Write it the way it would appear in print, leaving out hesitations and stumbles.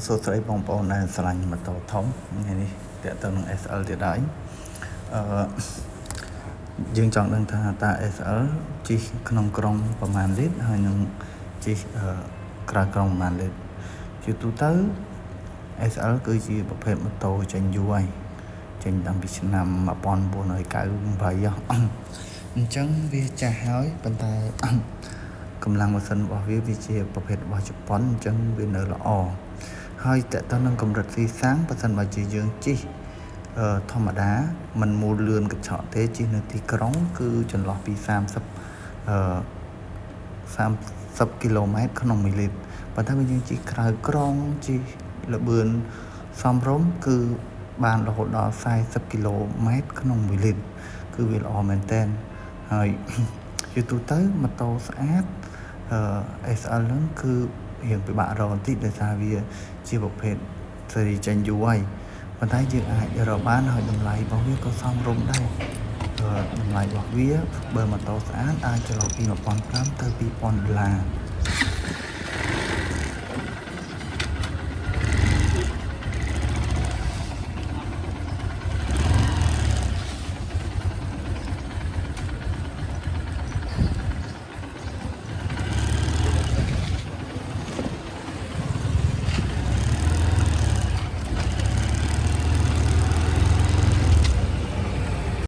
សួស្តីបងប្អូនដែលស្រឡាញ់ម៉ូតូធំថ្ងៃនេះតើតើនឹង SL ទៀតហើយយើងចង់ដឹងថាតើ SL ជិះក្នុងក្រុងប្រមាណលីត្រហើយនឹងជិះក្រៅក្រុងប្រមាណលីត្រជាទូទៅ SL គឺជាប្រភេទម៉ូតូចេញយូរហើយចេញតាំងពីឆ្នាំ1998អញ្ចឹងវាចាស់ហើយប៉ុន្តែកម្លាំងម៉ាស៊ីនរបស់វាជាប្រភេទរបស់ជប៉ុនអញ្ចឹងវានៅល្អហើយតើតើនឹងកម្រិតស៊ីសាំងបើសិនបើជាយើងជិះធម្មតាมันមូលលឿនកញ្ឆក់ទេជិះនៅទីក្រុងគឺចន្លោះពី30គីឡូម៉ែត្រក្នុង1លីត្រប៉ុន្តែបើយើងជិះក្រៅក្រុងជិះលឿនសមរម្យគឺបានរហូតដល់40គីឡូម៉ែត្រក្នុង1លីត្រគឺវាល្អមែនតើហើយជាទូទៅម៉ូតូស្អាតSL ហ្នឹងគឺរៀងពិបាករកបន្តិចដោយសារវាជាប្រភេទស៊េរីចេញយូរហើយប៉ុន្តែយើងអាចរកបានហើយតម្លៃរបស់វាក៏សមរម្យដែរតម្លៃរបស់វាបើម៉ូតូស្អាតអាចចន្លោះពី$1,500ទៅ$2,000